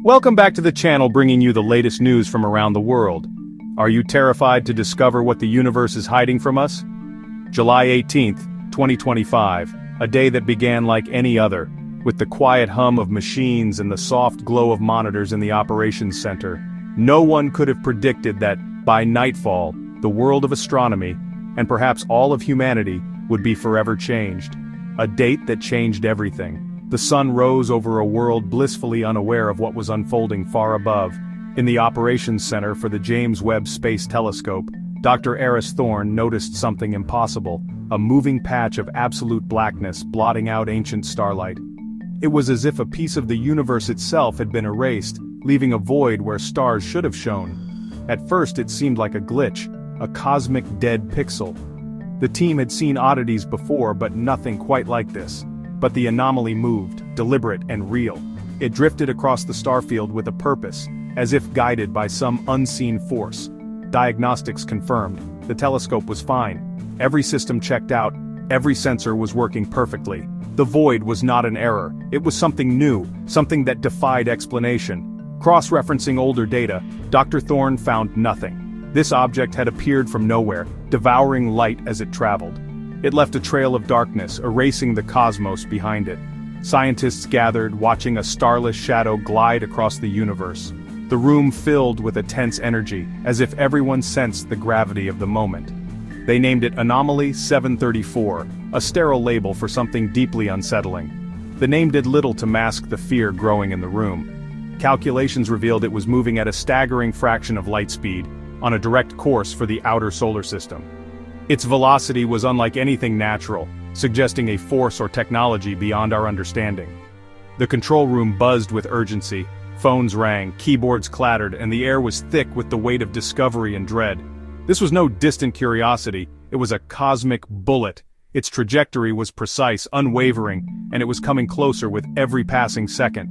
Welcome back to the channel, bringing you the latest news from around the world. Are you terrified to discover what the universe is hiding from us? July 18th, 2025, a day that began like any other, with the quiet hum of machines and the soft glow of monitors in the operations center. No one could have predicted that, by nightfall, the world of astronomy, and perhaps all of humanity, would be forever changed. A date that changed everything. The sun rose over a world blissfully unaware of what was unfolding far above. In the operations center for the James Webb Space Telescope, Dr. Eris Thorne noticed something impossible, a moving patch of absolute blackness blotting out ancient starlight. It was as if a piece of the universe itself had been erased, leaving a void where stars should have shone. At first it seemed like a glitch, a cosmic dead pixel. The team had seen oddities before, but nothing quite like this. But the anomaly moved, deliberate and real. It drifted across the starfield with a purpose, as if guided by some unseen force. Diagnostics confirmed, the telescope was fine. Every system checked out, every sensor was working perfectly. The void was not an error, it was something new, something that defied explanation. Cross-referencing older data, Dr. Thorne found nothing. This object had appeared from nowhere, devouring light as it traveled. It left a trail of darkness, erasing the cosmos behind it. Scientists gathered, watching a starless shadow glide across the universe. The room filled with a tense energy, as if everyone sensed the gravity of the moment. They named it Anomaly 734, a sterile label for something deeply unsettling. The name did little to mask the fear growing in the room. Calculations revealed it was moving at a staggering fraction of light speed, on a direct course for the outer solar system. Its velocity was unlike anything natural, suggesting a force or technology beyond our understanding. The control room buzzed with urgency, phones rang, keyboards clattered, and the air was thick with the weight of discovery and dread. This was no distant curiosity, it was a cosmic bullet. Its trajectory was precise, unwavering, and it was coming closer with every passing second.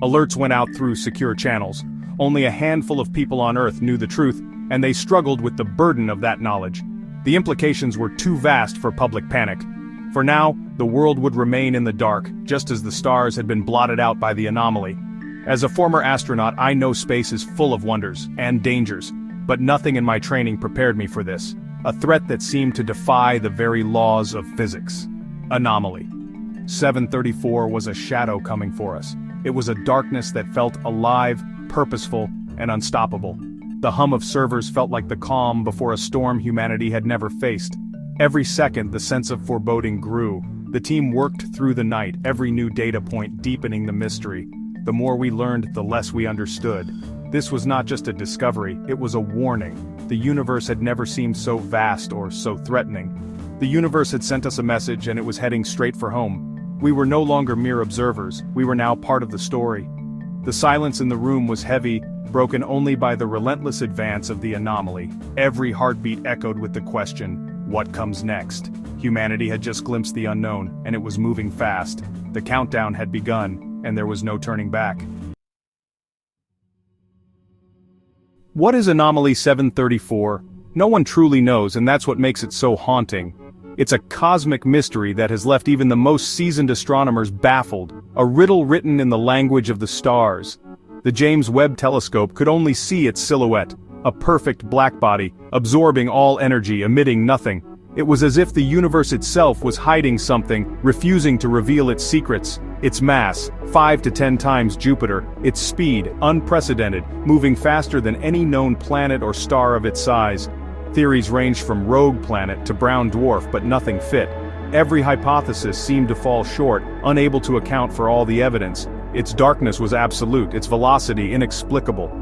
Alerts went out through secure channels. Only a handful of people on Earth knew the truth, and they struggled with the burden of that knowledge. The implications were too vast for public panic. For now, the world would remain in the dark, just as the stars had been blotted out by the anomaly. As a former astronaut, I know space is full of wonders and dangers, but nothing in my training prepared me for this. A threat that seemed to defy the very laws of physics. Anomaly. 734 was a shadow coming for us. It was a darkness that felt alive, purposeful, and unstoppable. The hum of servers felt like the calm before a storm humanity had never faced. Every second, the sense of foreboding grew. The team worked through the night, every new data point deepening the mystery. The more we learned, the less we understood. This was not just a discovery, it was a warning. The universe had never seemed so vast or so threatening. The universe had sent us a message, and it was heading straight for home. We were no longer mere observers, we were now part of the story. The silence in the room was heavy, broken only by the relentless advance of the anomaly. Every heartbeat echoed with the question, what comes next? Humanity had just glimpsed the unknown, and it was moving fast. The countdown had begun, and there was no turning back. What is Anomaly 734? No one truly knows, and that's what makes it so haunting. It's a cosmic mystery that has left even the most seasoned astronomers baffled, a riddle written in the language of the stars. The James Webb Telescope could only see its silhouette, a perfect black body, absorbing all energy, emitting nothing. It was as if the universe itself was hiding something, refusing to reveal its secrets. Its mass, 5 to 10 times Jupiter, its speed, unprecedented, moving faster than any known planet or star of its size. Theories ranged from rogue planet to brown dwarf, but nothing fit. Every hypothesis seemed to fall short, unable to account for all the evidence. Its darkness was absolute, its velocity inexplicable.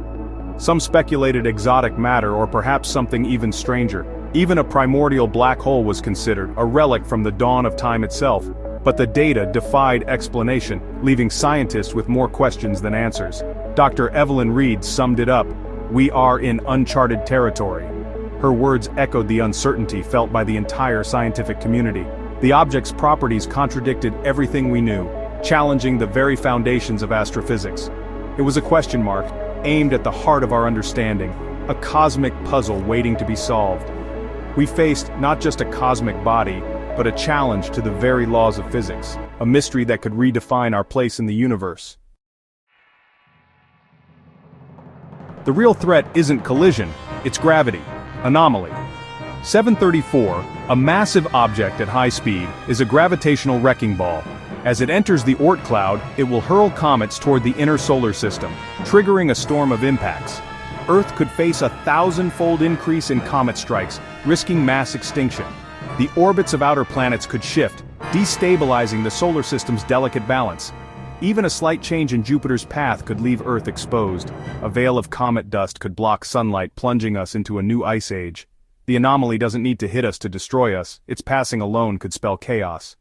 Some speculated exotic matter, or perhaps something even stranger. Even a primordial black hole was considered, a relic from the dawn of time itself. But the data defied explanation, leaving scientists with more questions than answers. Dr. Evelyn Reed summed it up, "We are in uncharted territory." Her words echoed the uncertainty felt by the entire scientific community. The object's properties contradicted everything we knew, challenging the very foundations of astrophysics. It was a question mark, aimed at the heart of our understanding, a cosmic puzzle waiting to be solved. We faced not just a cosmic body, but a challenge to the very laws of physics. a mystery that could redefine our place in the universe. The real threat isn't collision, it's gravity. Anomaly. 734, a massive object at high speed, is a gravitational wrecking ball. As it enters the Oort cloud, it will hurl comets toward the inner solar system, triggering a storm of impacts. Earth could face a 1,000-fold increase in comet strikes, risking mass extinction. The orbits of outer planets could shift, destabilizing the solar system's delicate balance. Even a slight change in Jupiter's path could leave Earth exposed. A veil of comet dust could block sunlight, plunging us into a new ice age. The anomaly doesn't need to hit us to destroy us, its passing alone could spell chaos.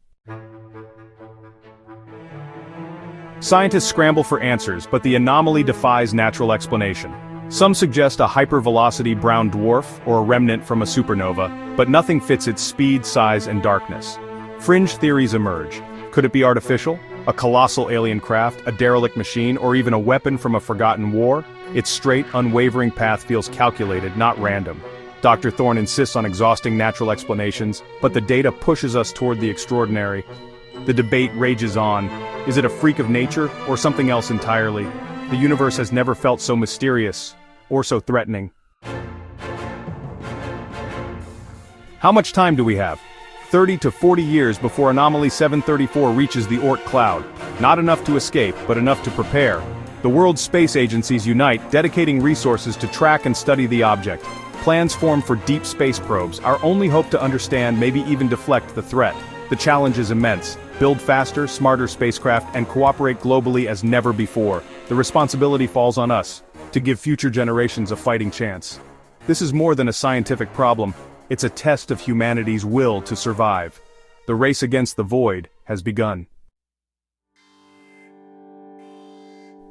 Scientists scramble for answers, but the anomaly defies natural explanation. Some suggest a hypervelocity brown dwarf or a remnant from a supernova, but nothing fits its speed, size, and darkness. Fringe theories emerge. Could it be artificial? A colossal alien craft, a derelict machine, or even a weapon from a forgotten war? Its straight, unwavering path feels calculated, not random. Dr. Thorne insists on exhausting natural explanations, but the data pushes us toward the extraordinary. The debate rages on. Is it a freak of nature, or something else entirely? The universe has never felt so mysterious, or so threatening. How much time do we have? 30 to 40 years before Anomaly 734 reaches the Oort cloud. Not enough to escape, but enough to prepare. The world's space agencies unite, dedicating resources to track and study the object. Plans form for deep space probes, our only hope to understand, maybe even deflect the threat. The challenge is immense. Build faster, smarter spacecraft and cooperate globally as never before. The responsibility falls on us, to give future generations a fighting chance. This is more than a scientific problem, it's a test of humanity's will to survive. The race against the void has begun.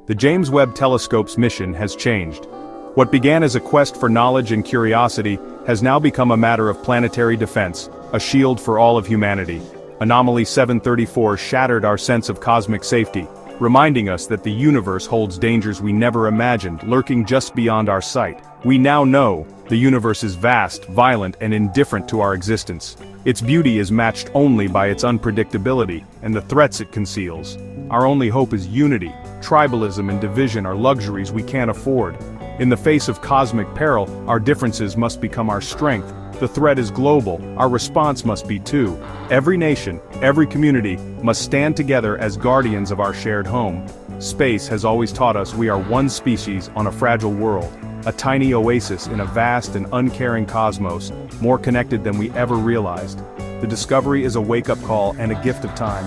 The James Webb Telescope's mission has changed. What began as a quest for knowledge and curiosity has now become a matter of planetary defense, a shield for all of humanity. Anomaly 734 shattered our sense of cosmic safety, reminding us that the universe holds dangers we never imagined, lurking just beyond our sight. We now know the universe is vast, violent, and indifferent to our existence. Its beauty is matched only by its unpredictability and the threats it conceals. Our only hope is unity. Tribalism and division are luxuries we can't afford. In the face of cosmic peril, our differences must become our strength. The threat is global, our response must be too. Every nation, every community, must stand together as guardians of our shared home. Space has always taught us we are one species on a fragile world, a tiny oasis in a vast and uncaring cosmos, more connected than we ever realized. The discovery is a wake-up call and a gift of time.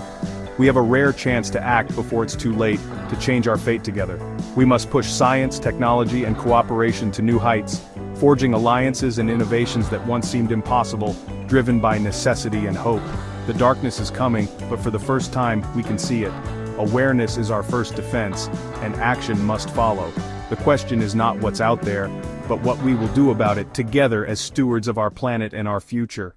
We have a rare chance to act before it's too late, to change our fate together. We must push science, technology, and cooperation to new heights, forging alliances and innovations that once seemed impossible, driven by necessity and hope. The darkness is coming, but for the first time, we can see it. Awareness is our first defense, and action must follow. The question is not what's out there, but what we will do about it together as stewards of our planet and our future.